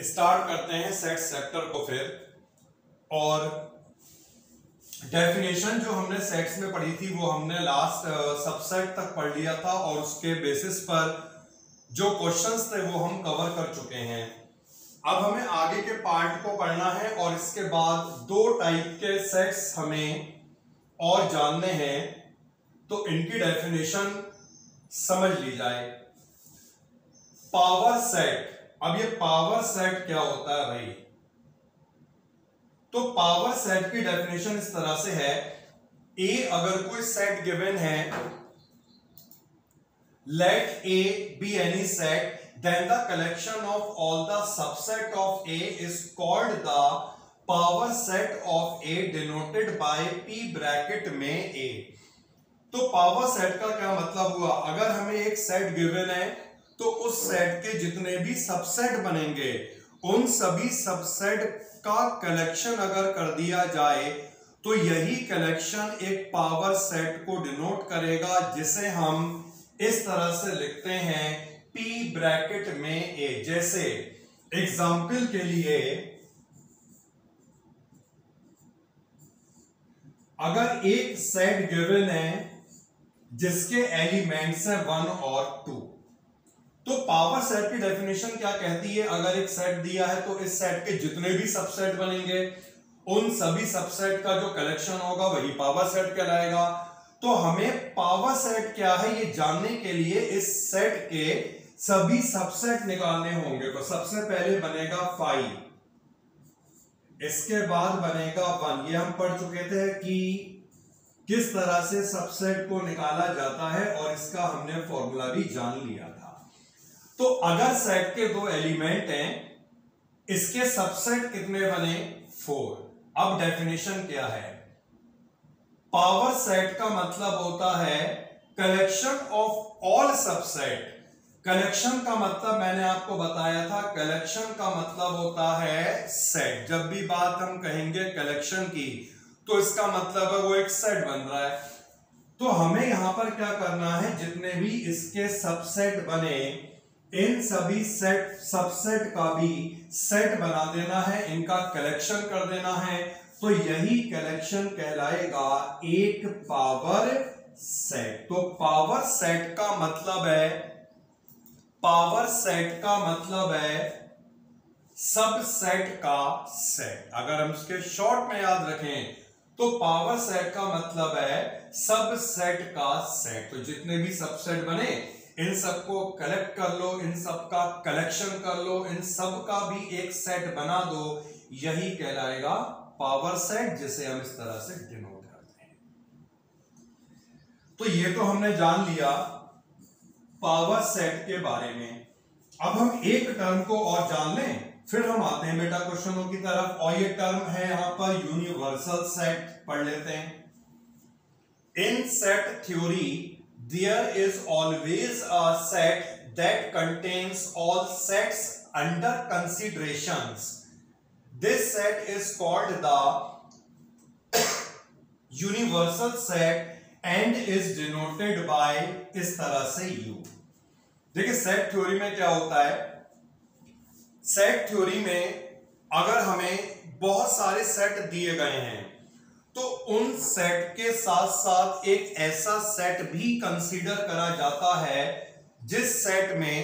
Start करते हैं set sector को फिर। और डेफिनेशन जो हमने सेट्स में पढ़ी थी वो हमने लास्ट सबसेट तक पढ़ लिया था और उसके बेसिस पर जो क्वेश्चंस थे वो हम कवर कर चुके हैं। अब हमें आगे के पार्ट को पढ़ना है और इसके बाद दो टाइप के सेट्स हमें और जानने हैं, तो इनकी डेफिनेशन समझ ली जाए। Power set. अब ये पावर सेट क्या होता है भाई? तो पावर सेट की डेफिनेशन इस तरह से है, ए अगर कोई सेट गिवन है, let A be any set, then the collection of all the subset of A is called the power set of A denoted by P bracket में A। तो पावर सेट का क्या मतलब हुआ? अगर हमें एक सेट गिवन है तो उस सेट के जितने भी सबसेट बनेंगे उन सभी सबसेट का कलेक्शन अगर कर दिया जाए तो यही कलेक्शन एक पावर सेट को डिनोट करेगा, जिसे हम इस तरह से लिखते हैं P ब्रैकेट में A। जैसे एग्जाम्पल के लिए अगर एक सेट गिवन है जिसके एलिमेंट्स हैं 1 और 2, तो पावर सेट की डेफिनेशन क्या कहती है? अगर एक सेट दिया है तो इस सेट के जितने भी सबसेट बनेंगे उन सभी सबसेट का जो कलेक्शन होगा वही पावर सेट कहलाएगा। तो हमें पावर सेट क्या है ये जानने के लिए इस सेट के सभी सबसेट निकालने होंगे। तो सबसे पहले बनेगा 5, इसके बाद बनेगा 1। ये हम पढ़ चुके थे कि किस तरह से सबसेट को निकाला जाता है और इसका हमने फॉर्मूला भी जान लिया था। तो अगर सेट के दो एलिमेंट हैं, इसके सबसेट कितने बने? 4। अब डेफिनेशन क्या है? पावर सेट का मतलब होता है collection of all subset. Collection का मतलब मैंने आपको बताया था, कलेक्शन का मतलब होता है सेट। जब भी बात हम कहेंगे कलेक्शन की तो इसका मतलब है वो एक सेट बन रहा है। तो हमें यहां पर क्या करना है, जितने भी इसके सबसेट बने इन सभी सेट सबसेट का भी सेट बना देना है, इनका कलेक्शन कर देना है, तो यही कलेक्शन कहलाएगा एक पावर सेट। तो पावर सेट का मतलब है, पावर सेट का मतलब है सबसेट का सेट। अगर हम इसके शॉर्ट में याद रखें तो पावर सेट का मतलब है सबसेट का सेट। तो जितने भी सबसेट बने इन सबको कलेक्ट कर लो, इन सब का कलेक्शन कर लो, इन सब का भी एक सेट बना दो, यही कहलाएगा पावर सेट, जिसे हम इस तरह से डिनोट करते हैं। तो ये तो हमने जान लिया पावर सेट के बारे में। अब हम एक टर्म को और जान लें, फिर हम आते हैं बेटा क्वेश्चनों की तरफ। और ये टर्म है यहां पर यूनिवर्सल सेट, पढ़ लेते हैं। इन set theory there is always a set that contains all sets under considerations. This set is called the universal set and is denoted by इस तरह से U। देखिए सेट थ्योरी में क्या होता है, सेट थ्योरी में अगर हमें बहुत सारे सेट दिए गए हैं तो उन सेट के साथ साथ एक ऐसा सेट भी कंसीडर करा जाता है जिस सेट में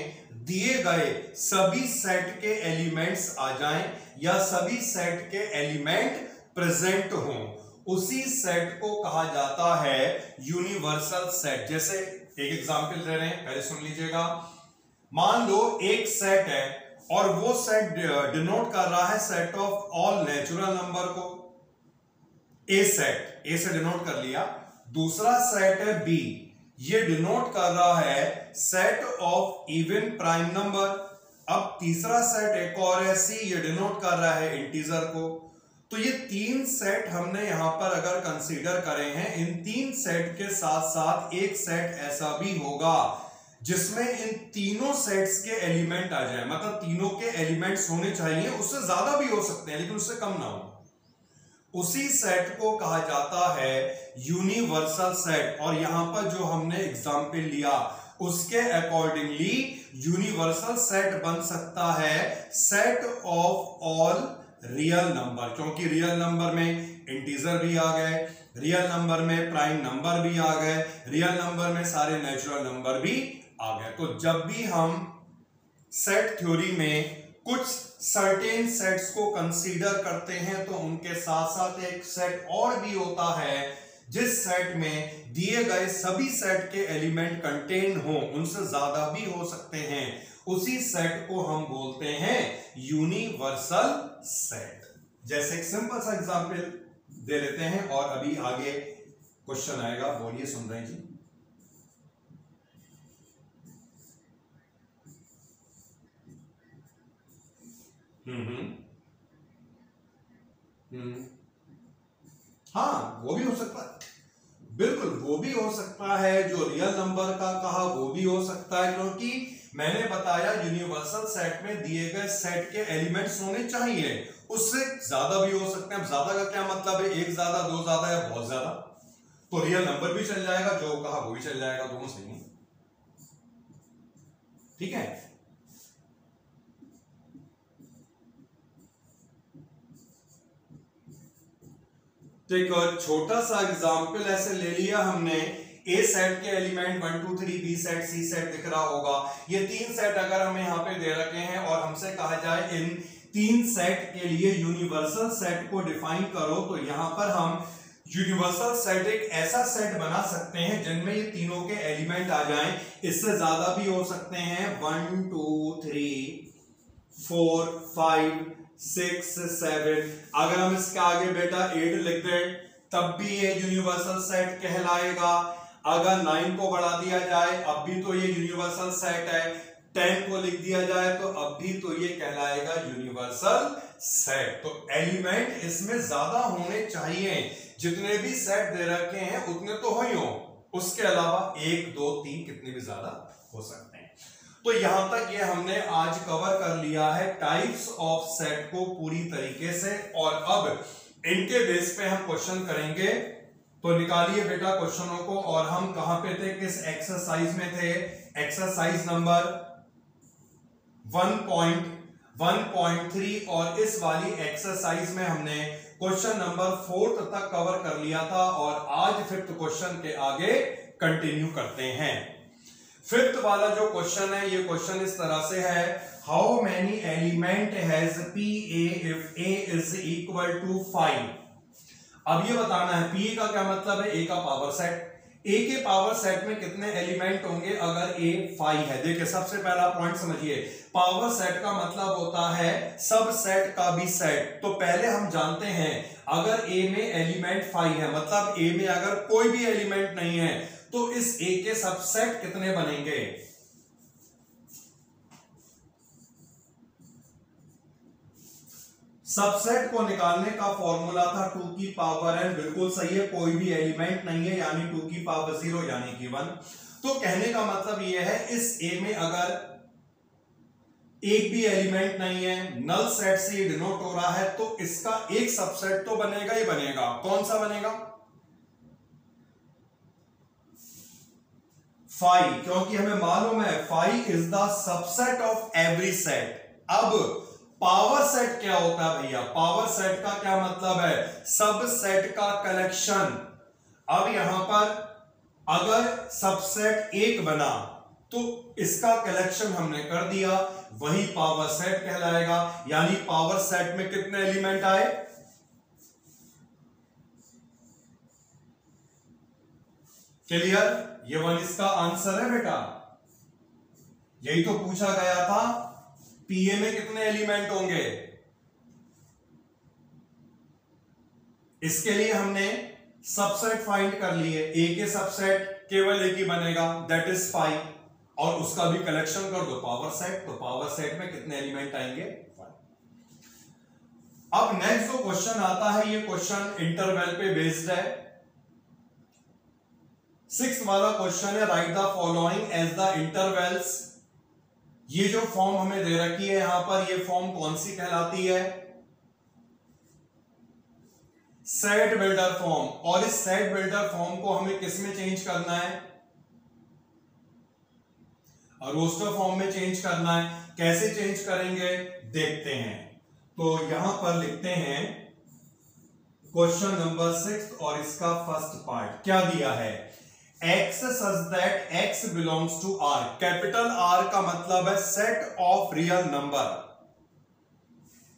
दिए गए सभी सेट के एलिमेंट्स आ जाएं या सभी सेट के एलिमेंट प्रेजेंट हों, उसी सेट को कहा जाता है यूनिवर्सल सेट। जैसे एक एग्जांपल दे रहे हैं, पहले सुन लीजिएगा। मान लो एक सेट है और वो सेट डिनोट कर रहा है set of all natural number को। ए सेट, ए से डिनोट कर लिया। दूसरा सेट है बी, ये डिनोट कर रहा है set of even prime number. अब तीसरा सेट एक और है सी, ये डिनोट कर रहा है इंटीजर को। तो ये तीन सेट हमने यहां पर अगर कंसीडर करे हैं, इन तीन सेट के साथ साथ एक सेट ऐसा भी होगा जिसमें इन तीनों सेट्स के एलिमेंट आ जाए, मतलब तीनों के एलिमेंट्स होने चाहिए, उससे ज्यादा भी हो सकते हैं लेकिन उससे कम ना हो। उसी सेट को कहा जाता है यूनिवर्सल सेट। और यहां पर जो हमने एग्जाम्पल लिया उसके अकॉर्डिंगली यूनिवर्सल सेट बन सकता है set of all real number, क्योंकि रियल नंबर में इंटीजर भी आ गए, रियल नंबर में प्राइम नंबर भी आ गए, रियल नंबर में सारे नेचुरल नंबर भी आ गए। तो जब भी हम सेट थ्योरी में कुछ सर्टेन सेट्स को कंसीडर करते हैं तो उनके साथ साथ एक सेट और भी होता है जिस सेट में दिए गए सभी सेट के एलिमेंट कंटेन हो, उनसे ज्यादा भी हो सकते हैं, उसी सेट को हम बोलते हैं यूनिवर्सल सेट। जैसे एक सिंपल सा एग्जांपल दे लेते हैं और अभी आगे क्वेश्चन आएगा। बोलिए सुन रहे हैं जी। हाँ वो भी हो सकता है, बिल्कुल वो भी हो सकता है। जो रियल नंबर का कहा वो भी हो सकता है, क्योंकि मैंने बताया यूनिवर्सल सेट में दिए गए सेट के एलिमेंट्स होने चाहिए, उससे ज्यादा भी हो सकते हैं। ज्यादा का क्या मतलब है, एक ज्यादा, दो ज्यादा या बहुत ज्यादा, तो रियल नंबर भी चल जाएगा, जो कहा वो भी चल जाएगा, दोनों सही है। ठीक है, तो एक छोटा सा एग्जांपल ऐसे ले लिया हमने। ए सेट के एलिमेंट 1 2 3, बी सेट, सी सेट दिख रहा होगा। ये तीन सेट अगर हमें यहाँ पे दे रखे हैं और हमसे कहा जाए इन तीन सेट के लिए यूनिवर्सल सेट को डिफाइन करो, तो यहां पर हम यूनिवर्सल सेट एक ऐसा सेट बना सकते हैं जिनमें ये तीनों के एलिमेंट आ जाएं। इससे ज्यादा भी हो सकते हैं, 1 2 3 4 5 6 7। अगर हम इसके आगे बेटा 8 लिख दें तब भी ये यूनिवर्सल सेट कहलाएगा। अगर 9 को बढ़ा दिया जाए अब भी तो ये यूनिवर्सल सेट है। 10 को लिख दिया जाए तो अब भी तो ये कहलाएगा यूनिवर्सल सेट। तो एलिमेंट इसमें ज्यादा होने चाहिए, जितने भी सेट दे रखे हैं उतने तो हो ही हो, उसके अलावा 1 2 3 कितने भी ज्यादा हो सकते हैं। तो यहां तक ये हमने आज कवर कर लिया है टाइप्स ऑफ सेट को पूरी तरीके से, और अब इनके बेस पे हम क्वेश्चन करेंगे। तो निकालिए बेटा क्वेश्चनों को। और हम कहां पे थे, किस एक्सरसाइज में थे, एक्सरसाइज नंबर 1.3, और इस वाली एक्सरसाइज में हमने क्वेश्चन नंबर 4 तक कवर कर लिया था, और आज 5th क्वेश्चन के आगे कंटिन्यू करते हैं। 5th वाला जो क्वेश्चन है, ये क्वेश्चन इस तरह से है, how many element has P A if A is equal to 5। अब ये बताना है पी का क्या मतलब है, ए का पावर सेट। ए के पावर सेट में कितने एलिमेंट होंगे अगर ए 5 है। देखिए सबसे पहला पॉइंट समझिए, पावर सेट का मतलब होता है सब सेट का भी सेट। तो पहले हम जानते हैं अगर ए में एलिमेंट 5 है, मतलब ए में अगर कोई भी एलिमेंट नहीं है, तो इस ए के सबसेट कितने बनेंगे। सबसेट को निकालने का फॉर्मूला था 2 की पावर n। बिल्कुल सही है, कोई भी एलिमेंट नहीं है यानी 2 की पावर 0 यानी कि 1। तो कहने का मतलब यह है इस ए में अगर एक भी एलिमेंट नहीं है, नल सेट से ये डिनोट हो रहा है, तो इसका एक सबसेट तो बनेगा ही बनेगा। कौन सा बनेगा, 5, क्योंकि हमें मालूम है 5 is the subset of every set. अब पावर सेट क्या होता है भैया, पावर सेट का क्या मतलब है, सब सेट का कलेक्शन। अब यहां पर अगर सबसेट एक बना तो इसका कलेक्शन हमने कर दिया, वही पावर सेट कहलाएगा। यानी पावर सेट में कितने एलिमेंट आए, क्लियर, ये 1 इसका आंसर है बेटा। यही तो पूछा गया था, पीए में कितने एलिमेंट होंगे। इसके लिए हमने सबसेट फाइंड कर लिए, ए के सबसेट केवल एक ही बनेगा, दैट इज 5, और उसका भी कलेक्शन कर दो पावर सेट, तो पावर सेट में कितने एलिमेंट आएंगे, 5। अब नेक्स्ट जो क्वेश्चन आता है, ये क्वेश्चन इंटरवल पे बेस्ड है। 6th वाला क्वेश्चन है, write the following as the intervals. ये जो फॉर्म हमें दे रखी है यहां पर, ये फॉर्म कौन सी कहलाती है, सेट बिल्डर फॉर्म। और इस सेट बिल्डर फॉर्म को हमें किस में चेंज करना है, और रोस्टर फॉर्म में चेंज करना है। कैसे चेंज करेंगे देखते हैं। तो यहां पर लिखते हैं क्वेश्चन नंबर 6 और इसका फर्स्ट पार्ट क्या दिया है, x such that x belongs to R। Capital R का मतलब है set of real number.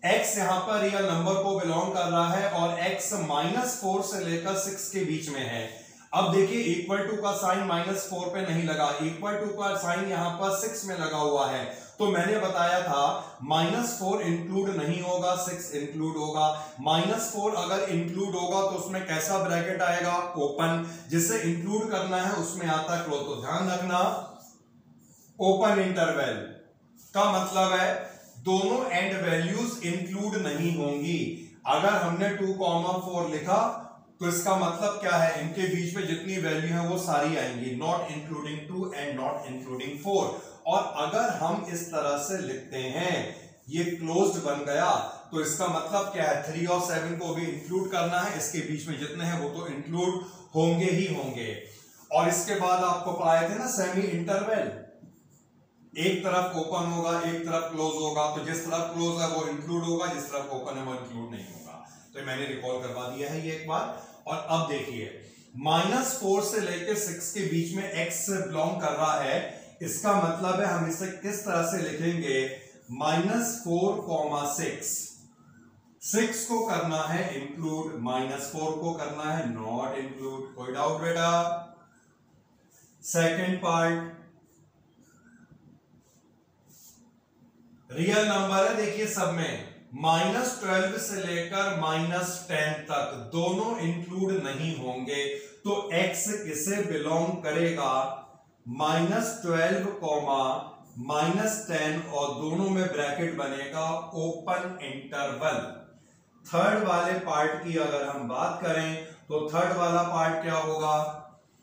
x यहां पर रियल नंबर को बिलोंग कर रहा है और x -4 से लेकर 6 के बीच में है। अब देखिए इक्वल टू का साइन -4 पे नहीं लगा, इक्वल टू का साइन यहां पर 6 में लगा हुआ है। तो मैंने बताया था -4 इंक्लूड नहीं होगा, 6 इंक्लूड होगा। -4 अगर इंक्लूड होगा तो उसमें कैसा ब्रैकेट आएगा, ओपन। जिसे इंक्लूड करना है उसमें आता क्लोज। तो ध्यान रखना ओपन इंटरवल का मतलब है दोनों एंड वैल्यूज इंक्लूड नहीं होंगी। अगर हमने 2,4 लिखा तो इसका मतलब क्या है, इनके बीच में जितनी वैल्यू है वो सारी आएंगी, not including 2 and not including 4। और अगर हम इस तरह से लिखते हैं ये क्लोज्ड बन गया तो इसका मतलब क्या है, 3 और 7 को भी इंक्लूड करना है, इसके बीच में जितने हैं वो तो इंक्लूड होंगे ही होंगे। और इसके बाद आपको पढ़ाए थे ना सेमी इंटरवल, एक तरफ ओपन होगा एक तरफ क्लोज होगा, तो जिस तरफ क्लोज है वो इंक्लूड होगा, जिस तरफ ओपन है वो इंक्लूड नहीं होगा। तो मैंने रिकॉल करवा दिया है ये एक बार। और अब देखिए -4 से लेकर 6 के बीच में x बिलोंग कर रहा है, इसका मतलब है हम इसे किस तरह से लिखेंगे, -4, 6। 6 को करना है इंक्लूड, -4 को करना है नॉट इंक्लूड। कोई डाउट बेटा? सेकेंड पार्ट रियल नंबर है, देखिए सब में -12 से लेकर -10 तक दोनों इंक्लूड नहीं होंगे। तो x किसे बिलोंग करेगा, -12, -10 और दोनों में ब्रैकेट बनेगा ओपन इंटरवल। थर्ड वाले पार्ट की अगर हम बात करें तो थर्ड वाला पार्ट क्या होगा,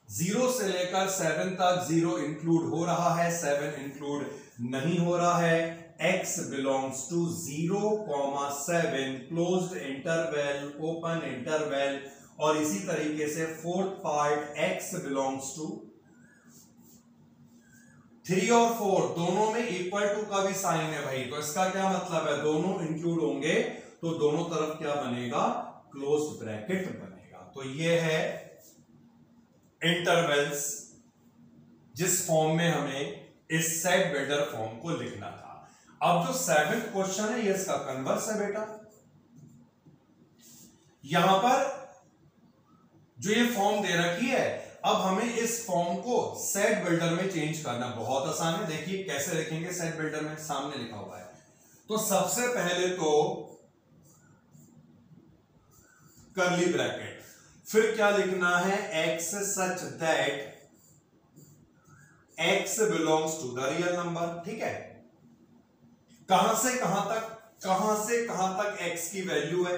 0 से लेकर 7 तक 0 इंक्लूड हो रहा है, 7 इंक्लूड नहीं हो रहा है। x belongs to 0, 7 closed interval, open interval। और इसी तरीके से fourth part x belongs to 3 और 4 दोनों में इक्वल टू का भी साइन है भाई, तो इसका क्या मतलब है, दोनों इंक्लूड होंगे तो दोनों तरफ क्या बनेगा, क्लोज्ड ब्रैकेट बनेगा। तो ये है इंटरवल्स जिस फॉर्म में हमें इस सेट बिल्डर फॉर्म को लिखना था। अब जो 7th क्वेश्चन है ये इसका कन्वर्स है बेटा। यहां पर जो ये फॉर्म दे रखी है, अब हमें इस फॉर्म को सेट बिल्डर में चेंज करना बहुत आसान है। देखिए कैसे लिखेंगे सेट बिल्डर में, सामने लिखा हुआ है। तो सबसे पहले तो कर्ली ब्रैकेट, फिर क्या लिखना है, x such that x belongs to the real number. ठीक है, कहां से कहां तक x की वैल्यू है,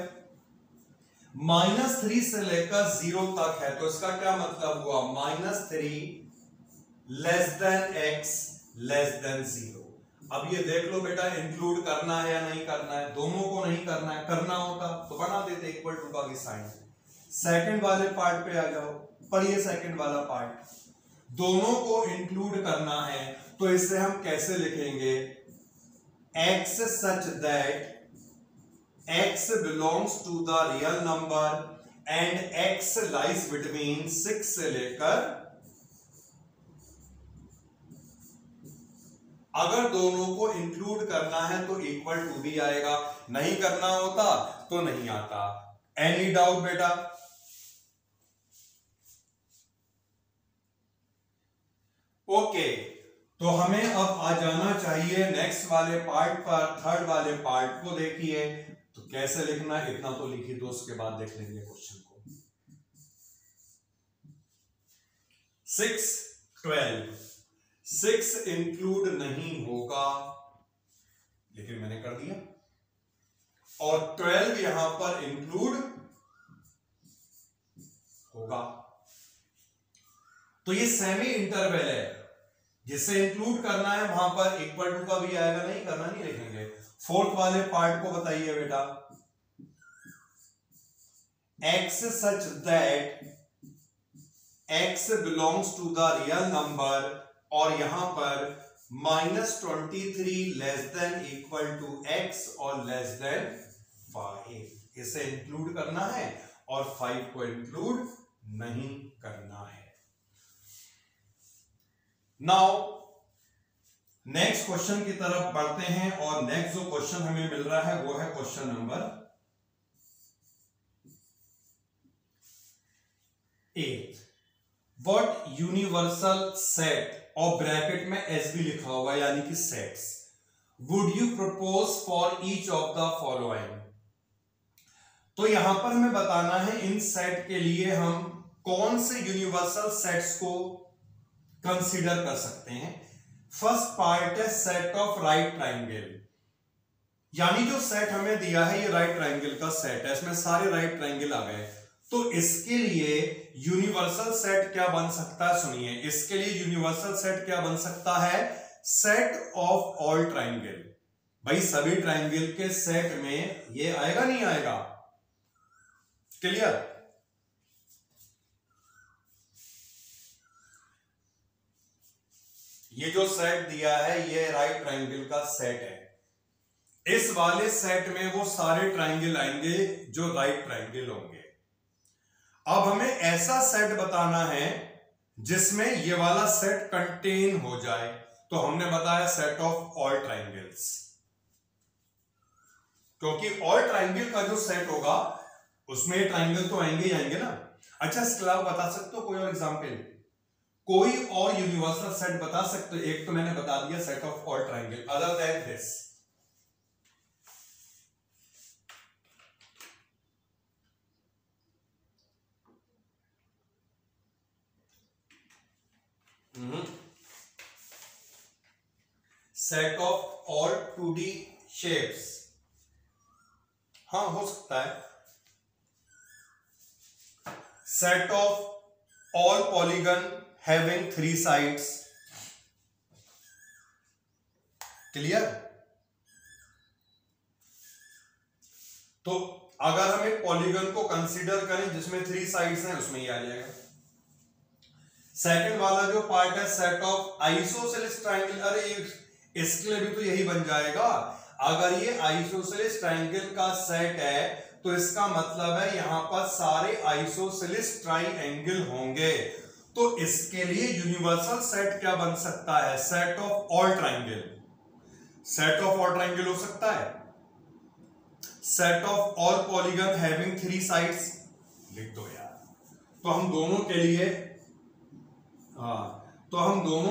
-3 से लेकर 0 तक है। तो इसका क्या मतलब हुआ, -3 less than x less than 0। अब ये देख लो बेटा, इंक्लूड करना है या नहीं करना है, दोनों को नहीं करना है, करना होता तो बना देते इक्वल टू का भी साइन। सेकंड वाले पार्ट पे आ जाओ, पढ़िए सेकंड वाला पार्ट, दोनों को इंक्लूड करना है तो इसे हम कैसे लिखेंगे, x such that x belongs to the real number and x lies between 6 से लेकर, अगर दोनों को इंक्लूड करना है तो इक्वल टू भी आएगा, नहीं करना होता तो नहीं आता। एनी डाउट बेटा? ओके, तो हमें अब आ जाना चाहिए नेक्स्ट वाले पार्ट पर। थर्ड वाले पार्ट को देखिए, तो कैसे लिखना है इतना तो लिखिए, तो उसके बाद देख लेंगे क्वेश्चन को। 6, 12, 6 इंक्लूड नहीं होगा, लेकिन मैंने कर दिया, और 12 यहां पर इंक्लूड होगा। तो ये सेमी इंटरवल है, जिसे इंक्लूड करना है वहां पर इक्वल टू का भी आएगा, नहीं करना नहीं लिखेंगे। फोर्थ वाले पार्ट को बताइए बेटा, x such that x belongs to the real number, और यहां पर -23 less than equal to x और लेस देन 5, इसे इंक्लूड करना है और 5 को इंक्लूड नहीं करना है। नाउ नेक्स्ट क्वेश्चन की तरफ बढ़ते हैं और नेक्स्ट जो क्वेश्चन हमें मिल रहा है वो है question number 8। What universal set और ब्रैकेट में एस भी लिखा हुआ है यानी कि sets would you propose for each of the following. तो यहां पर हमें बताना है इन सेट के लिए हम कौन से यूनिवर्सल सेट्स को कंसीडर कर सकते हैं। फर्स्ट पार्ट है सेट ऑफ राइट ट्राइंगल, यानी जो सेट हमें दिया है ये राइट ट्राइंगल का सेट है, इसमें सारे राइट ट्राइंगल आ गए। तो इसके लिए यूनिवर्सल सेट क्या बन सकता है, सुनिए, इसके लिए यूनिवर्सल सेट क्या बन सकता है, सेट ऑफ ऑल ट्राइंगल। भाई सभी ट्राइंगल के सेट में ये आएगा नहीं आएगा, क्लियर। ये जो सेट दिया है ये राइट ट्राइंगल का सेट है। इस वाले सेट में वो सारे ट्राइंगल आएंगे जो राइट ट्राइंगल होंगे। अब हमें ऐसा सेट बताना है जिसमें ये वाला सेट कंटेन हो जाए, तो हमने बताया सेट ऑफ ऑल ट्राइंगल्स, क्योंकि ऑल ट्राइंगल का जो सेट होगा उसमें ट्राइंगल तो आएंगे ही आएंगे ना। अच्छा, इसके अलावा बता सकते हो कोई और एग्जांपल, कोई और यूनिवर्सल सेट बता सकते हो? एक तो मैंने बता दिया set of all triangle, other than this. Set of all 2D shapes, हाँ हो सकता है। Set of all polygon having 3 sides, clear. तो अगर हम एक पॉलीगन को कंसीडर करें जिसमें 3 साइड्स हैं उसमें ही आ जाएगा। सेकंड वाला जो पार्ट है सेट ऑफ आइसोसेलेस ट्राइंगल, अरे इसके लिए भी तो यही बन जाएगा। अगर ये आइसोसेलेस ट्राइंगल का सेट है तो इसका मतलब है यहां पर सारे आइसोसेलेस ट्राइंगल होंगे। तो इसके लिए यूनिवर्सल सेट क्या बन सकता है, set of all triangle. Set of all triangle हो सकता है। Set of all polygon having 3 sides लिख दो यार। तो हम दोनों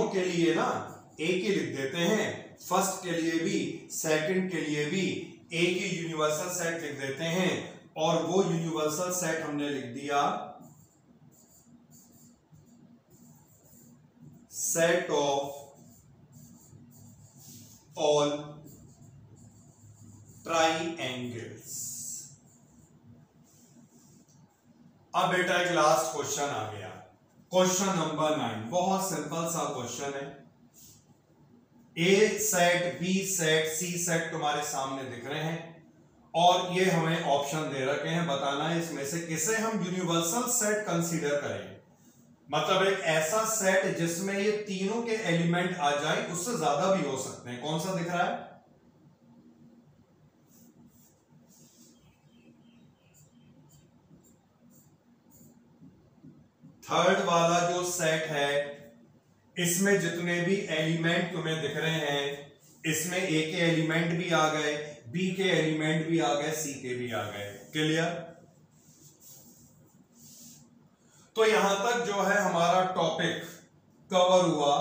के लिए ना एक ही लिख देते हैं, फर्स्ट के लिए भी सेकंड के लिए भी एक ही यूनिवर्सल सेट लिख देते हैं। और वो यूनिवर्सल सेट हमने लिख दिया सेट ऑफ ऑल ट्राइएंगल्स। अब बेटा एक लास्ट क्वेश्चन आ गया, क्वेश्चन नंबर 9। बहुत सिंपल सा क्वेश्चन है। ए सेट, बी सेट, सी सेट तुम्हारे सामने दिख रहे हैं और ये हमें ऑप्शन दे रखे हैं, बताना है इसमें से किसे हम यूनिवर्सल सेट कंसीडर करें। मतलब एक ऐसा सेट जिसमें ये तीनों के एलिमेंट आ जाए, उससे ज्यादा भी हो सकते हैं। कौन सा दिख रहा है, थर्ड वाला जो सेट है इसमें जितने भी एलिमेंट तुम्हें दिख रहे हैं, इसमें ए के एलिमेंट भी आ गए, बी के एलिमेंट भी आ गए, सी के भी आ गए, क्लियर। तो यहां तक जो है हमारा टॉपिक कवर हुआ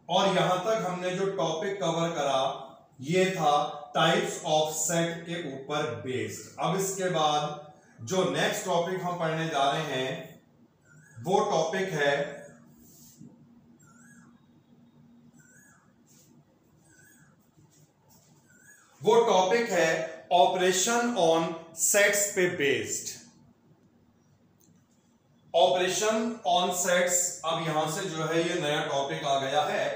और यहां तक हमने जो टॉपिक कवर करा ये था टाइप्स ऑफ सेट के ऊपर बेस्ड। अब इसके बाद जो नेक्स्ट टॉपिक हम पढ़ने जा रहे हैं वो टॉपिक है ऑपरेशन ऑन सेट्स पे बेस्ड। ऑपरेशन ऑन सेट्स, अब यहां से जो है ये नया टॉपिक आ गया है।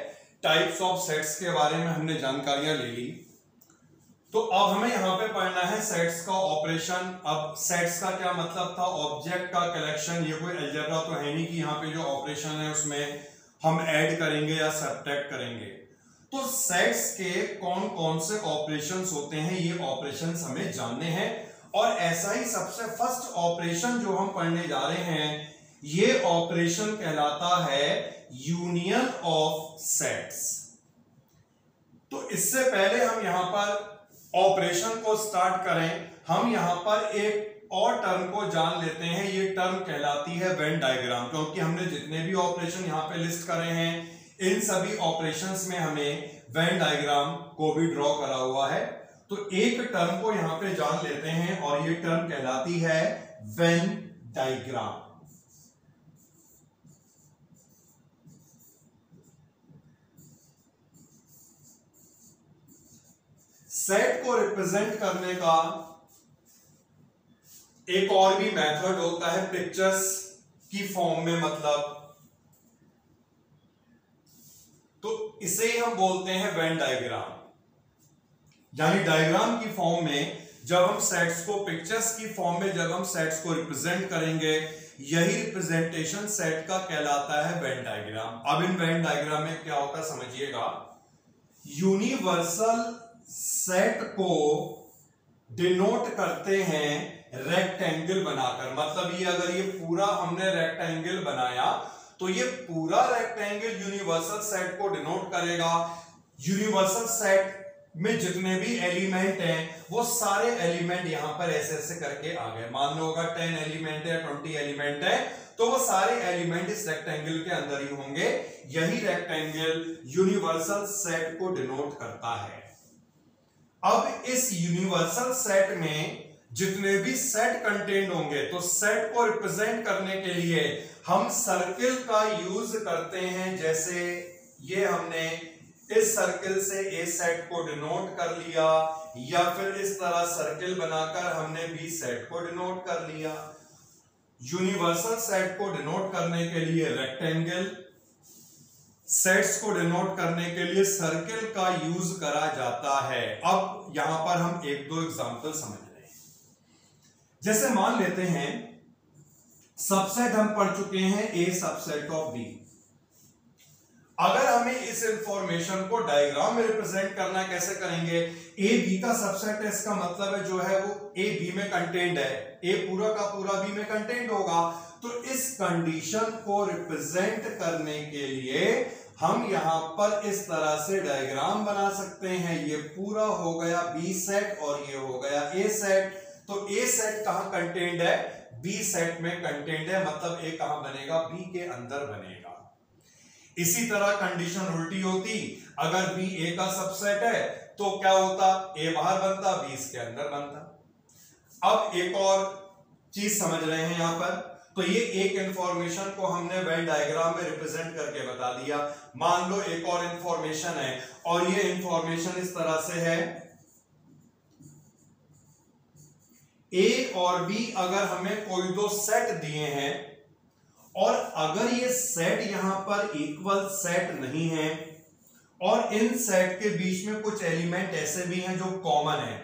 टाइप्स ऑफ सेट्स के बारे में हमने जानकारियां ले ली, तो अब हमें यहां पे पढ़ना है सेट्स का ऑपरेशन। अब सेट्स का क्या मतलब था, ऑब्जेक्ट का कलेक्शन। ये कोई अलजेब्रा तो है नहीं कि यहाँ पे जो ऑपरेशन है उसमें हम ऐड करेंगे या सब्ट्रैक्ट करेंगे। तो सेट्स के कौन कौन से ऑपरेशंस होते हैं, ये ऑपरेशंस हमें जानने हैं। और ऐसा ही सबसे फर्स्ट ऑपरेशन जो हम पढ़ने जा रहे हैं, ये ऑपरेशन कहलाता है यूनियन ऑफ सेट्स। तो इससे पहले हम यहां पर ऑपरेशन को स्टार्ट करें, हम यहां पर एक और टर्म को जान लेते हैं। ये टर्म कहलाती है वेन डायग्राम, क्योंकि हमने जितने भी ऑपरेशन यहां पे लिस्ट करे हैं, इन सभी ऑपरेशंस में हमें वेन डायग्राम को भी ड्रॉ करा हुआ है। तो एक टर्म को यहां पे जान लेते हैं और ये टर्म कहलाती है वेन डायग्राम। सेट को रिप्रेजेंट करने का एक और भी मेथड होता है पिक्चर्स की फॉर्म में, मतलब तो इसे ही हम बोलते हैं वेन डायग्राम। यानी डायग्राम की फॉर्म में जब हम सेट्स को, पिक्चर्स की फॉर्म में जब हम सेट्स को रिप्रेजेंट करेंगे, यही रिप्रेजेंटेशन सेट का कहलाता है वेन डायग्राम। अब इन वेन डायग्राम में क्या होता है समझिएगा। यूनिवर्सल सेट को डिनोट करते हैं रेक्टेंगल बनाकर, मतलब ये अगर ये पूरा हमने रेक्टेंगल बनाया तो ये पूरा रेक्टेंगल यूनिवर्सल सेट को डिनोट करेगा। यूनिवर्सल सेट में जितने भी एलिमेंट हैं वो सारे एलिमेंट यहां पर ऐसे ऐसे करके आ गए। मान लो अगर 10 एलिमेंट है, 20 एलिमेंट है, तो वो सारे एलिमेंट इस रेक्टेंगल के अंदर ही होंगे। यही रेक्टेंगल यूनिवर्सल सेट को डिनोट करता है। अब इस यूनिवर्सल सेट में जितने भी सेट कंटेंट होंगे, तो सेट को रिप्रेजेंट करने के लिए हम सर्किल का यूज करते हैं। जैसे ये हमने इस सर्किल से ए सेट को डिनोट कर लिया, या फिर इस तरह सर्किल बनाकर हमने बी सेट को डिनोट कर लिया। यूनिवर्सल सेट को डिनोट करने के लिए रेक्टेंगल, सेट्स को डिनोट करने के लिए सर्किल का यूज करा जाता है। अब यहां पर हम एक दो एग्जांपल समझ रहे हैं। जैसे मान लेते हैं सबसेट हम पढ़ चुके हैं ए सबसेट ऑफ बी। अगर हमें इस इंफॉर्मेशन को डायग्राम में रिप्रेजेंट करना, कैसे करेंगे? ए बी का सबसेट है, इसका मतलब है जो है वो ए बी में कंटेंट है, ए पूरा का पूरा बी में कंटेंट होगा। तो इस कंडीशन को रिप्रेजेंट करने के लिए हम यहां पर इस तरह से डायग्राम बना सकते हैं। ये पूरा हो गया बी सेट और ये हो गया ए सेट। तो ए सेट कहां कंटेंट है? बी सेट में कंटेंट है, मतलब ए कहां बनेगा? बी के अंदर बनेगा। इसी तरह कंडीशन उल्टी होती, अगर बी ए का सबसेट है तो क्या होता? ए बाहर बनता, बी इसके अंदर बनता। अब एक और चीज समझ रहे हैं यहां पर, तो ये एक इंफॉर्मेशन को हमने वेन डायग्राम में रिप्रेजेंट करके बता दिया। मान लो एक और इंफॉर्मेशन है और ये इंफॉर्मेशन इस तरह से है, ए और बी अगर हमें कोई दो सेट दिए हैं और अगर ये सेट यहां पर इक्वल सेट नहीं है और इन सेट के बीच में कुछ एलिमेंट ऐसे भी हैं जो कॉमन है,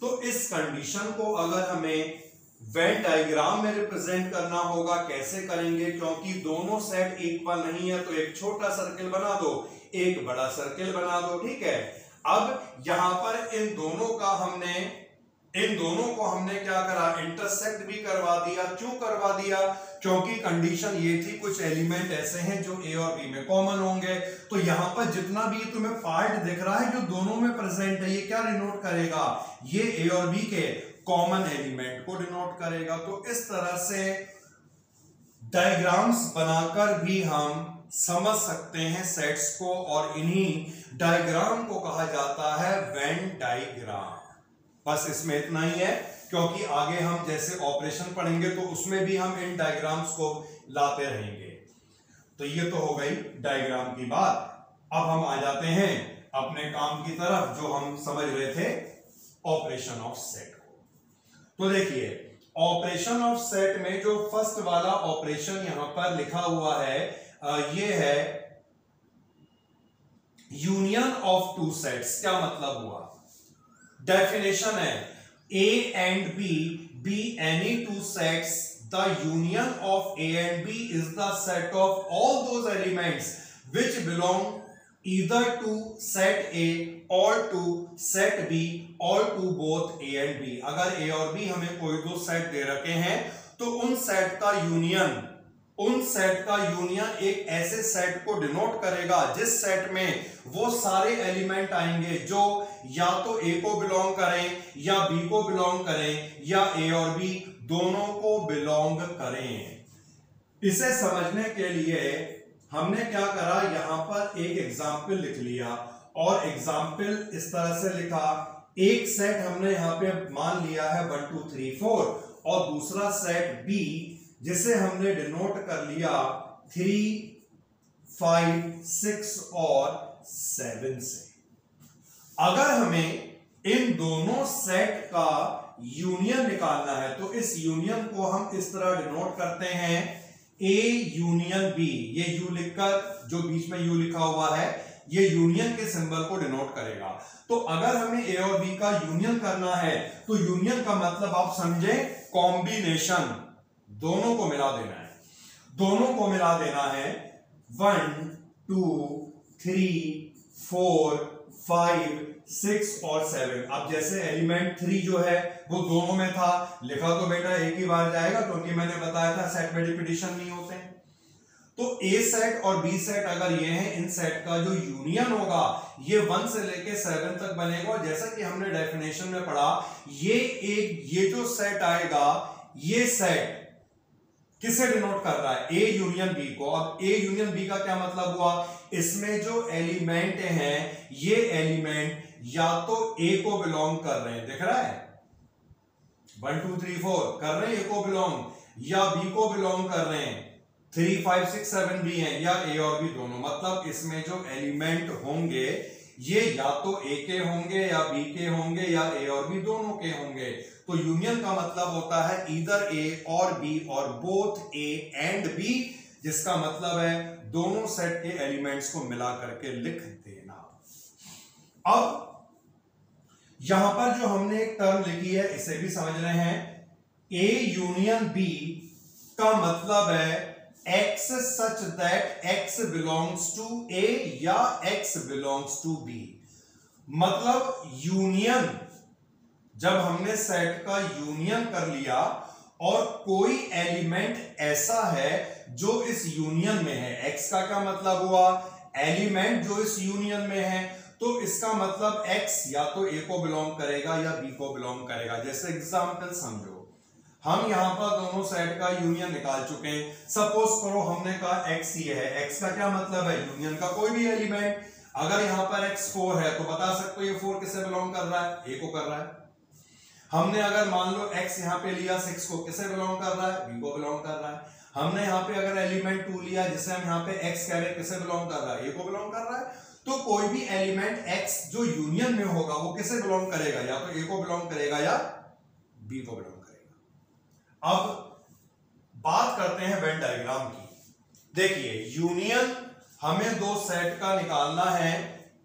तो इस कंडीशन को अगर हमें वेन डायग्राम में रिप्रेजेंट करना होगा, कैसे करेंगे? क्योंकि दोनों सेट इक्वल नहीं है, तो एक छोटा सर्किल बना दो, एक बड़ा सर्किल बना दो, ठीक है। अब यहां पर इन दोनों को हमने क्या करा? इंटरसेक्ट भी करवा दिया। क्यों करवा दिया? क्योंकि कंडीशन ये थी कुछ एलिमेंट ऐसे हैं जो ए और बी में कॉमन होंगे। तो यहां पर जितना भी तुम्हें पार्ट दिख रहा है जो दोनों में प्रेजेंट है, ये क्या डिनोट करेगा? ये ए और बी के कॉमन एलिमेंट को डिनोट करेगा। तो इस तरह से डायग्राम्स बनाकर भी हम समझ सकते हैं सेट्स को, और इन्हीं डायग्राम को कहा जाता है वेन डायग्राम। बस इसमें इतना ही है, क्योंकि आगे हम जैसे ऑपरेशन पढ़ेंगे तो उसमें भी हम इन डायग्राम्स को लाते रहेंगे। तो ये तो हो गई डायग्राम की बात। अब हम आ जाते हैं अपने काम की तरफ, जो हम समझ रहे थे ऑपरेशन ऑफ सेट को। तो देखिए, ऑपरेशन ऑफ सेट में जो फर्स्ट वाला ऑपरेशन यहां पर लिखा हुआ है, ये है यूनियन ऑफ टू सेट्स। क्या मतलब हुआ? डेफिनेशन है A and B any two sets, the union of A and B is the set of all those elements which belong either to set A or to set B or to both A and B। अगर A और B हमें कोई दो set दे रखे हैं तो उन set का यूनियन एक ऐसे सेट को डिनोट करेगा जिस सेट में वो सारे एलिमेंट आएंगे जो या तो A को बिलोंग करें या B को बिलोंग करें या A और B दोनों को बिलोंग करें। इसे समझने के लिए हमने क्या करा, यहां पर एक एग्जाम्पल लिख लिया और एग्जाम्पल इस तरह से लिखा, एक सेट हमने यहां पे मान लिया है 1 2 3 4 और दूसरा सेट B जिसे हमने डिनोट कर लिया 3 5 6 और 7 से। अगर हमें इन दोनों सेट का यूनियन निकालना है तो इस यूनियन को हम इस तरह डिनोट करते हैं A यूनियन B। ये U लिखकर, जो बीच में U लिखा हुआ है, ये यूनियन के सिंबल को डिनोट करेगा। तो अगर हमें A और B का यूनियन करना है तो यूनियन का मतलब आप समझे कॉम्बिनेशन, दोनों को मिला देना है, दोनों को मिला देना है 1 2 3 4 5 6 और 7। अब जैसे एलिमेंट 3 जो है वो दोनों में था, लिखा तो बेटा एक ही बार जाएगा क्योंकि मैंने बताया था सेट में रिपीटिशन नहीं होते हैं। तो A सेट और B सेट अगर ये हैं, इन सेट का जो यूनियन होगा ये 1 से लेके 7 तक बनेगा। और जैसा कि हमने डेफिनेशन में पढ़ा, ये जो सेट आएगा, ये सेट किसे डिनोट कर रहा है, A यूनियन B को। अब A यूनियन B का क्या मतलब हुआ, इसमें जो एलिमेंट हैं ये एलिमेंट या तो A को बिलोंग कर रहे हैं, दिख रहा है 1 2 3 4 कर रहे हैं A को बिलोंग, या B को बिलोंग कर रहे हैं 3 5 6 7 भी हैं, या A और B दोनों। मतलब इसमें जो एलिमेंट होंगे ये या तो A के होंगे या B के होंगे या A और B दोनों के होंगे। तो यूनियन का मतलब होता है ईदर A और B और बोथ A एंड B, जिसका मतलब है दोनों सेट के एलिमेंट्स को मिला करके लिख देना। अब यहां पर जो हमने एक टर्म लिखी है इसे भी समझ रहे हैं। A यूनियन B का मतलब है X such that X belongs to A या X belongs to B। मतलब यूनियन, जब हमने सेट का यूनियन कर लिया और कोई एलिमेंट ऐसा है जो इस यूनियन में है, X का क्या मतलब हुआ, एलिमेंट जो इस यूनियन में है, तो इसका मतलब X या तो A को बिलोंग करेगा या B को बिलोंग करेगा। जैसे एग्जांपल समझो, हम यहां पर दोनों सेट का यूनियन निकाल चुके हैं। सपोज करो हमने कहा X ये है, X का क्या मतलब है, यूनियन का कोई भी एलिमेंट। अगर यहां पर X 4 है तो बता सकते हो ये 4 किसे बिलोंग कर रहा है, A को कर रहा है। हमने अगर मान लो X यहां पे लिया 6 को, किसे बिलोंग कर रहा है, B को बिलोंग कर रहा है। हमने यहां पे अगर एलिमेंट 2 लिया जिसे हम यहां पे X कह रहे हैं, किसे बिलोंग कर रहा है, A को बिलोंग कर रहा है। तो कोई भी एलिमेंट X जो यूनियन में होगा वो किसे बिलोंग करेगा, या तो A को बिलोंग करेगा या B को बिलोंग करेगा। अब बात करते हैं वेन डायग्राम की। देखिए यूनियन हमें दो सेट का निकालना है।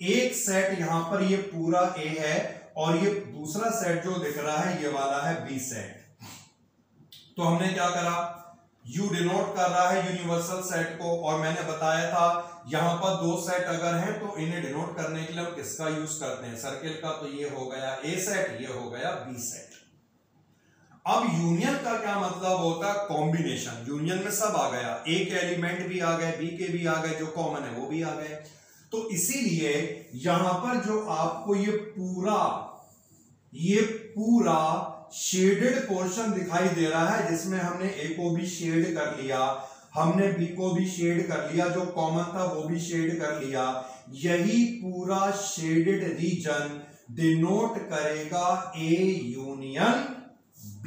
एक सेट यहां पर ये पूरा A है और ये दूसरा सेट जो दिख रहा है ये वाला है B सेट। तो हमने क्या करा, U डिनोट कर रहा है यूनिवर्सल सेट को, और मैंने बताया था यहां पर दो सेट अगर हैं तो इन्हें डिनोट करने के लिए हम किसका यूज करते हैं, सर्किल का। तो ये हो गया A सेट, ये हो गया B सेट। अब यूनियन का क्या मतलब होता है, कॉम्बिनेशन। यूनियन में सब आ गया, A के एलिमेंट भी आ गए, B के भी आ गए, जो कॉमन है वो भी आ गए। तो इसीलिए यहां पर जो आपको ये पूरा शेडेड पोर्शन दिखाई दे रहा है, जिसमें हमने A को भी शेड कर लिया, हमने B को भी शेड कर लिया, जो कॉमन था वो भी शेड कर लिया, यही पूरा शेडेड रीजन डिनोट करेगा A यूनियन B।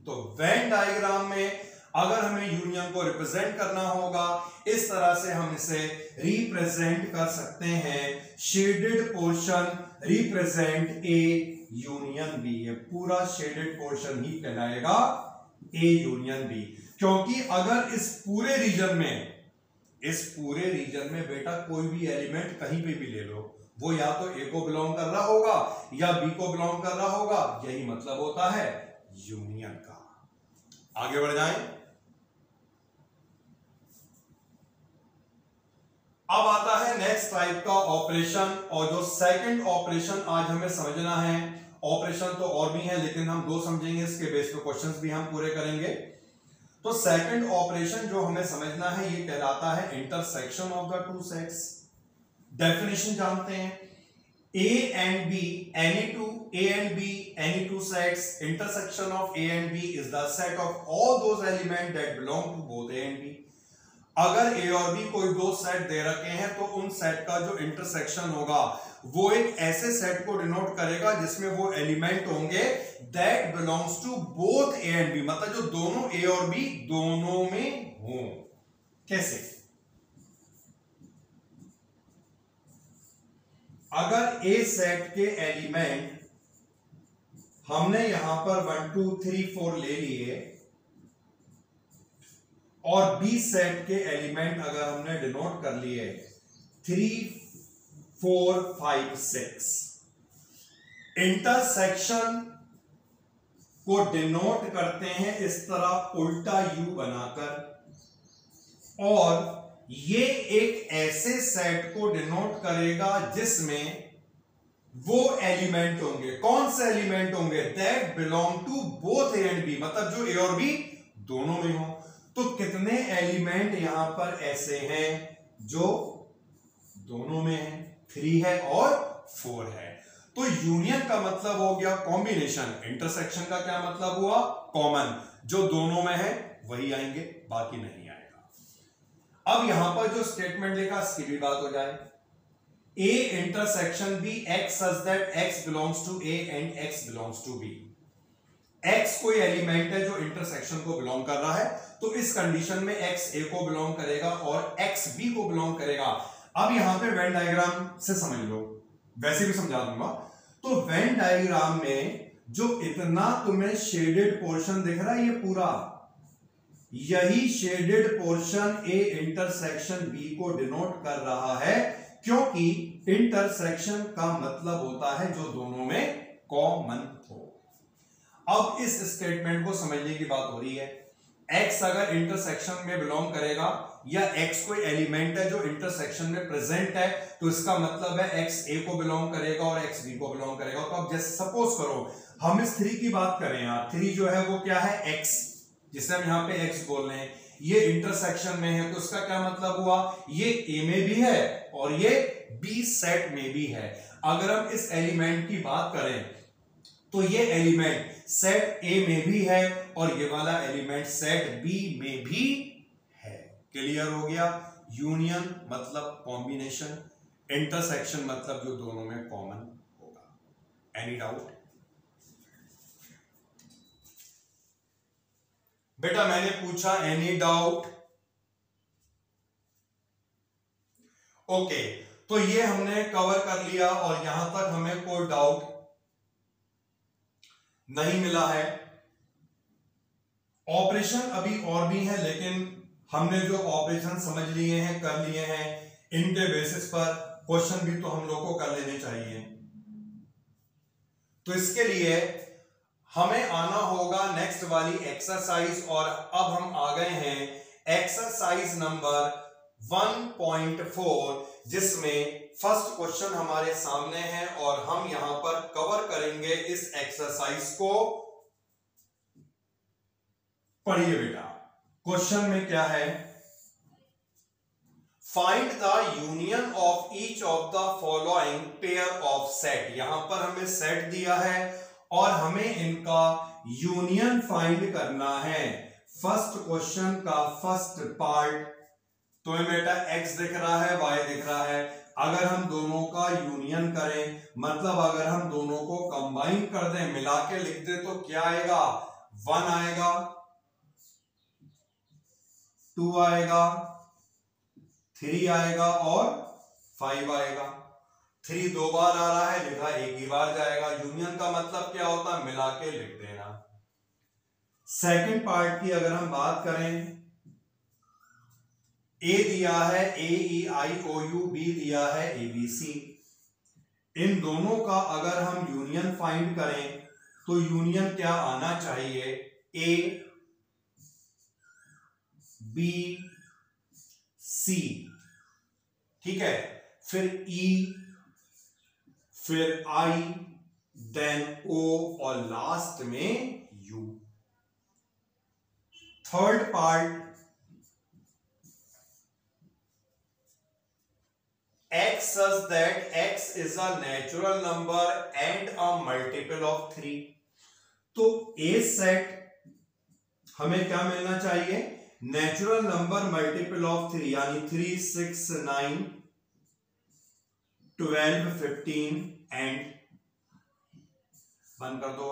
तो वेन डायग्राम में अगर हमें यूनियन को रिप्रेजेंट करना होगा इस तरह से हम इसे रिप्रेजेंट कर सकते हैं, shaded portion represent A union B। ये पूरा शेडेड पोर्शन ही कहलाएगा A यूनियन B, क्योंकि अगर इस पूरे रीजन में बेटा कोई भी एलिमेंट कहीं पे भी ले लो, वो या तो A को बिलोंग कर रहा होगा या B को बिलोंग कर रहा होगा, यही मतलब होता है यूनियन का। आगे बढ़ जाएं। अब आता है नेक्स्ट टाइप का ऑपरेशन, और जो सेकंड ऑपरेशन आज हमें समझना है, ऑपरेशन तो और भी है लेकिन हम दो समझेंगे, इसके बेस पे क्वेश्चंस भी हम पूरे करेंगे। तो सेकंड ऑपरेशन जो हमें समझना है ये कहलाता है intersection of the two sets. Definition जानते हैं, A and B, any two sets, intersection of A and B is the set of all those elements that belong to both A and B। अगर A और B कोई दो set दे रखे हैं तो उन सेट का जो इंटरसेक्शन होगा वो एक ऐसे सेट को डिनोट करेगा जिसमें वो एलिमेंट होंगे that belongs to both A and B, मतलब जो दोनों A और B दोनों में हों। कैसे? अगर A सेट के एलिमेंट हमने यहां पर 1 2 3 4 ले लिए और B सेट के एलिमेंट अगर हमने डिनोट कर लिए 3 4 5 6, इंटरसेक्शन को डिनोट करते हैं इस तरह उल्टा U बनाकर, और ये एक ऐसे सेट को डिनोट करेगा जिसमें वो एलिमेंट होंगे, कौन से एलिमेंट होंगे, that belong to both A and B, मतलब जो ए और बी दोनों में हो। तो कितने एलिमेंट यहां पर ऐसे हैं जो दोनों में है, 3 है और 4 है। तो यूनियन का मतलब हो गया कॉम्बिनेशन, इंटरसेक्शन का क्या मतलब हुआ, कॉमन, जो दोनों में है वही आएंगे, बाकी नहीं आएगा। अब यहां पर जो स्टेटमेंट लिखा इसकी भी बात हो जाए, A intersection B X such that X belongs to A and X belongs to B। X कोई एलिमेंट है जो इंटरसेक्शन को बिलोंग कर रहा है, तो इस कंडीशन में X A को बिलोंग करेगा और X B को बिलोंग करेगा। अब यहां पे वेन डायग्राम से समझ लो, वैसे भी समझा दूंगा। तो वेन डायग्राम में जो इतना तुम्हें शेडेड पोर्शन दिख रहा है ये पूरा, यही shaded portion A intersection B को डिनोट कर रहा है, क्योंकि इंटरसेक्शन का मतलब होता है जो दोनों में कॉमन हो। अब इस स्टेटमेंट को समझने की बात हो रही है, X अगर इंटरसेक्शन में बिलोंग करेगा या X कोई एलिमेंट है जो इंटरसेक्शन में प्रेजेंट है, तो इसका मतलब है X A को बिलोंग करेगा और X B को बिलोंग करेगा। तो अब जैसे सपोज करो हम इस 3 की बात करें यार, 3 जो है वो क्या है, X, जिसे हम यहां पे X बोल रहे हैं, ये इंटरसेक्शन में है, तो इसका क्या मतलब हुआ, ये A में भी है और ये B सेट में भी है। अगर हम इस एलिमेंट की बात करें तो ये एलिमेंट सेट A में भी है और ये वाला एलिमेंट सेट B में भी है। क्लियर हो गया? यूनियन मतलब कॉम्बिनेशन, इंटरसेक्शन मतलब जो दोनों में कॉमन होगा। Any doubt? बेटा मैंने पूछा एनी डाउट? ओके, तो ये हमने कवर कर लिया और यहां तक हमें कोई डाउट नहीं मिला है। ऑपरेशन अभी और भी है, लेकिन हमने जो ऑपरेशन समझ लिए हैं, कर लिए हैं, इनके बेसिस पर क्वेश्चन भी तो हम लोग को कर लेने चाहिए। तो इसके लिए हमें आना होगा नेक्स्ट वाली एक्सरसाइज, और अब हम आ गए हैं एक्सरसाइज नंबर 1.4, जिसमें फर्स्ट क्वेश्चन हमारे सामने है और हम यहां पर कवर करेंगे इस एक्सरसाइज को। पढ़िए बेटा, क्वेश्चन में क्या है, find the union of each of the following pair of set. यहां पर हमें सेट दिया है और हमें इनका यूनियन फाइंड करना है। फर्स्ट क्वेश्चन का फर्स्ट पार्ट, तो बेटा x दिख रहा है, y दिख रहा है। अगर हम दोनों का यूनियन करें, मतलब अगर हम दोनों को कंबाइन कर दें, मिला के लिख दें, तो क्या आएगा, 1 आएगा, 2 आएगा, 3 आएगा और 5 आएगा। 3 2 बार आ रहा है, लिखा एक ही बार जाएगा। यूनियन का मतलब क्या होता है, मिला के लिख देना। सेकंड पार्ट की अगर हम बात करें, A दिया है AEIOU, B दिया है ABC। इन दोनों का अगर हम यूनियन फाइंड करें तो यूनियन क्या आना चाहिए, A B C। ठीक है, फिर E, फिर I, देन O और लास्ट में U। Third part X such that X is a natural number and a multiple of 3। तो A सेट हमें क्या मिलना चाहिए, नेचुरल नंबर मल्टीपल ऑफ 3, यानी 3, 6, 9, 12, 15 एंड बंद कर दो।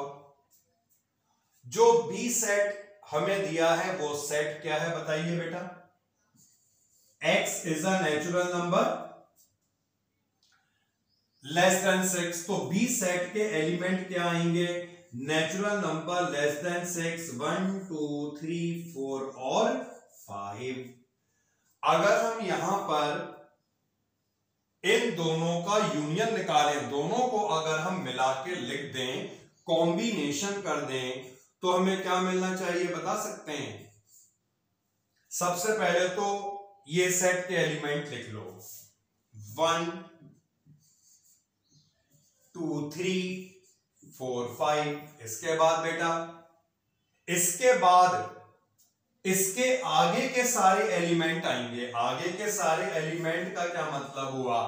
जो B सेट हमें दिया है वो सेट क्या है बताइए बेटा, X is a natural number less than 6। तो बी सेट के एलिमेंट क्या आएंगे, नेचुरल नंबर लेस देन 6, 1, 2, 3, 4 और 5। अगर हम यहां पर इन दोनों का यूनियन निकालें, दोनों को अगर हम मिला के लिख दें, कॉम्बिनेशन कर दें, तो हमें क्या मिलना चाहिए बता सकते हैं। सबसे पहले तो ये सेट के एलिमेंट लिख लो, 1, 2, 3, 4, 5। इसके बाद बेटा, इसके बाद इसके आगे के सारे एलिमेंट आएंगे। आगे के सारे एलिमेंट का क्या मतलब हुआ,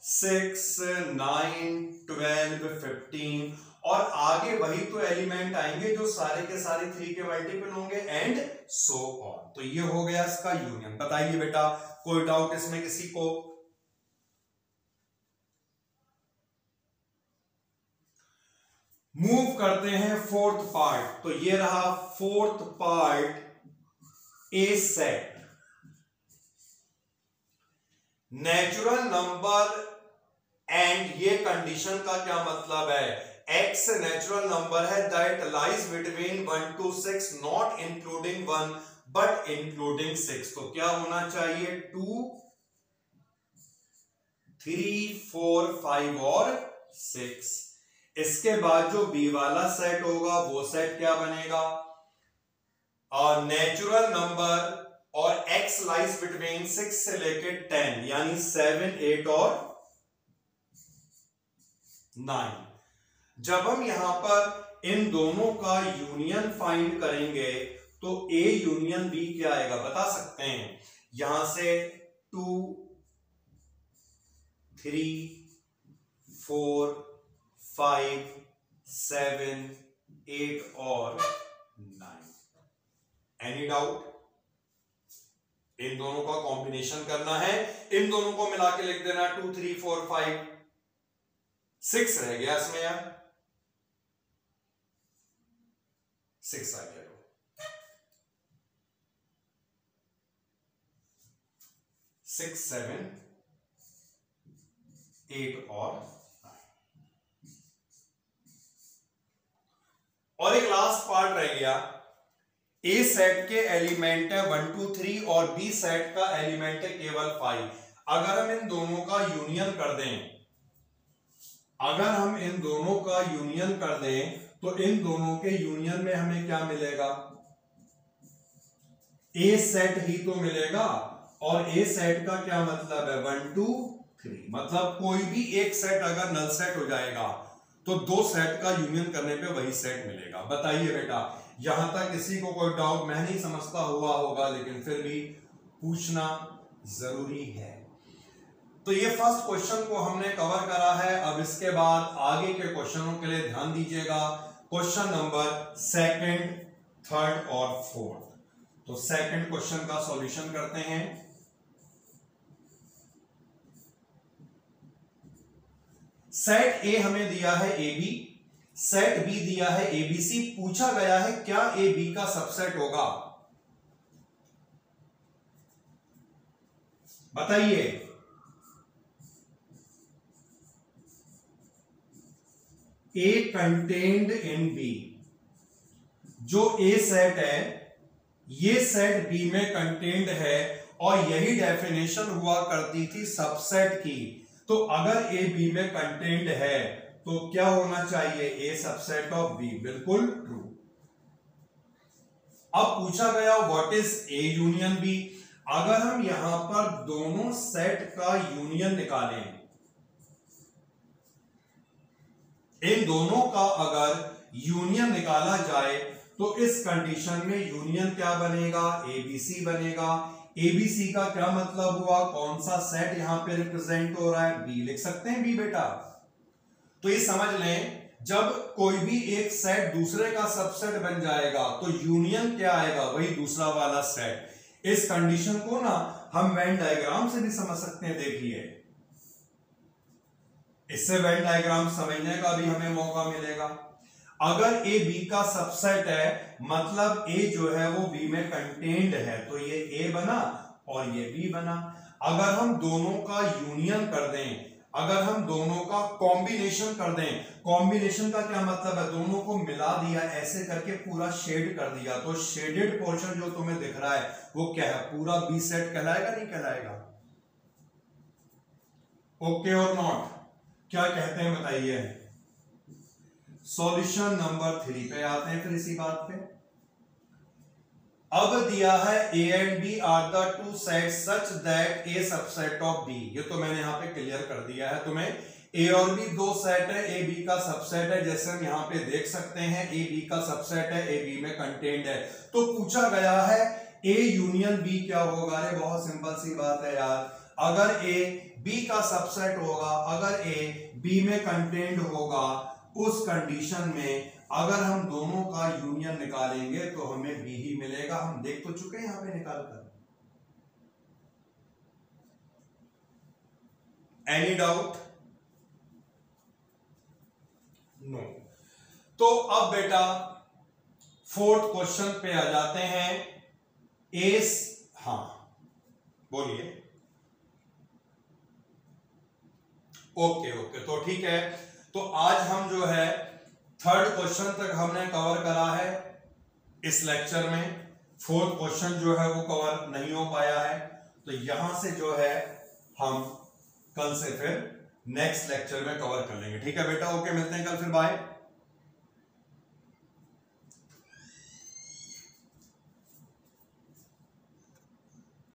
6, 9, 12, 15 और आगे वही तो एलिमेंट आएंगे जो सारे के सारे 3 के मल्टीपल होंगे एंड सो ऑन। तो ये हो गया इसका यूनियन। बताइए बेटा, कोई डाउट इसमें किसी को? मूव करते हैं फोर्थ पार्ट। तो ये रहा fourth part, A set. Natural number and ये कंडीशन का क्या मतलब है, एक्स नेचुरल नंबर है that lies between 1 to 6 not including 1 but including 6। तो क्या होना चाहिए, 2, 3, 4, 5 और 6। इसके बाद जो बी वाला सेट होगा वो सेट क्या बनेगा, नेचुरल नंबर और x लाइज बिटवीन 6 से लेके 10, यानी 7, 8 और 9। जब हम यहां पर इन दोनों का यूनियन फाइंड करेंगे तो A यूनियन B क्या आएगा बता सकते हैं। यहां से 2, 3, 4, 5, 7, 8 और 9। Any doubt? इन दोनों का कॉम्बिनेशन करना है, इन दोनों को मिला के लिख देना 2, 3, 4, 5, 6 रह गया इसमें यार, 6 आ गया। 6, 7, 8 और 9। और एक लास्ट पार्ट रह गया, ए सेट के एलिमेंट है 1, 2, 3 और बी सेट का एलिमेंट है केवल 5। अगर हम इन दोनों का यूनियन कर दें, अगर हम इन दोनों का यूनियन कर दें तो इन दोनों के यूनियन में हमें क्या मिलेगा, ए सेट ही तो मिलेगा। और ए सेट का क्या मतलब है, 1, 2, 3। मतलब कोई भी एक सेट अगर नल सेट हो जाएगा तो दो सेट का यूनियन करने पे वही सेट मिलेगा। बताइए बेटा, यहां तक किसी को कोई डाउट? मैं नहीं समझता हुआ होगा, लेकिन फिर भी पूछना जरूरी है। तो ये फर्स्ट क्वेश्चन को हमने कवर करा है। अब इसके बाद आगे के क्वेश्चनों के लिए ध्यान दीजिएगा। क्वेश्चन नंबर सेकंड, थर्ड और फोर्थ। तो सेकंड क्वेश्चन का सॉल्यूशन करते हैं। सेट ए हमें दिया है ए बी, सेट बी दिया है एबीसी। पूछा गया है क्या ए बी का सबसेट होगा, बताइए। ए कंटेन्ड इन बी, जो ए सेट है ये सेट बी में कंटेन्ड है, और यही डेफिनेशन हुआ करती थी सबसेट की। तो अगर ए बी में कंटेन्ड है तो क्या होना चाहिए, ए सबसेट ऑफ बी। बिल्कुल ट्रू। अब पूछा गया what is A union B. अगर हम यहां पर दोनों सेट का यूनियन निकालें, इन दोनों का अगर यूनियन निकाला जाए तो इस कंडीशन में यूनियन क्या बनेगा, एबीसी बनेगा। एबीसी का क्या मतलब हुआ, कौन सा सेट यहां पे रिप्रेजेंट हो रहा है, बी लिख सकते हैं, बी बेटा। तो ये समझ लें, जब कोई भी एक सेट दूसरे का सबसेट बन जाएगा तो यूनियन क्या आएगा, वही दूसरा वाला सेट। इस कंडीशन को ना हम वेन डायग्राम से भी समझ सकते हैं। देखिए, इससे वेन डायग्राम समझने का भी हमें मौका मिलेगा। अगर ए बी का सबसेट है, मतलब ए जो है वो बी में कंटेन्ड है, तो ये ए बना और ये बी बना। अगर हम दोनों का यूनियन कर दें, अगर हम दोनों का कॉम्बिनेशन कर दें, कॉम्बिनेशन का क्या मतलब है, दोनों को मिला दिया, ऐसे करके पूरा शेड कर दिया, तो शेडेड पोर्शन जो तुम्हें दिख रहा है वो क्या है, पूरा बी सेट कहलाएगा, नहीं कहलाएगा? ओके और नॉट, क्या कहते हैं बताइए। सॉल्यूशन नंबर 3 पे आते हैं फिर इसी बात पे। अब दिया है A and B are the two set such that A subset of B, ये तो मैंने यहां पे क्लियर कर दिया है तुम्हें। ए और बी दो सेट है, ए बी का सबसेट है, जैसे हम यहां पे देख सकते हैं ए बी का सबसेट है, ए बी में कंटेन्ड है। तो पूछा गया है ए यूनियन बी क्या होगा। अरे बहुत सिंपल सी बात है यार, अगर ए बी का सबसेट होगा, अगर ए बी में कंटेन्ड होगा, उस कंडीशन में अगर हम दोनों का यूनियन निकालेंगे तो हमें बी ही मिलेगा। हम देख तो चुके हैं यहां पे निकाल कर। Any doubt? नो। तो अब बेटा फोर्थ क्वेश्चन पे आ जाते हैं। एस, हाँ बोलिए। ओके ओके, तो ठीक है। तो आज हम जो है थर्ड क्वेश्चन तक हमने कवर करा है इस लेक्चर में। फोर्थ क्वेश्चन जो है वो कवर नहीं हो पाया है, तो यहां से जो है हम कल से फिर नेक्स्ट लेक्चर में कवर कर लेंगे। ठीक है बेटा, ओके, मिलते हैं कल फिर, बाय।